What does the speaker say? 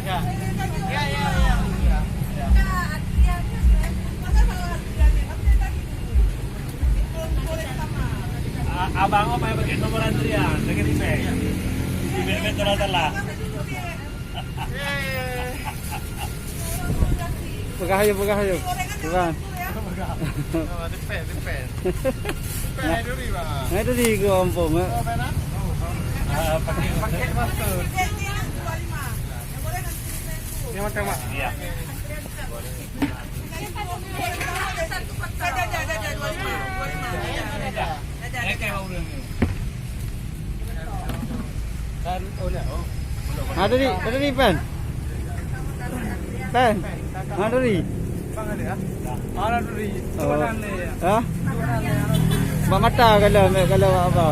Ya. Ya, ya, ya. Ya. Abang apa yang pakai nomor antrian? Pakai email. Email telah. Pegah ayo. Bukan. Depan. Depan dulu, Bang. Nah itu di Kampung. Pakai masker. Ini macam mana? Iya. Kan Ada di pen. Ada di. Ada dulu. Hah? Mbak mata kalau apa?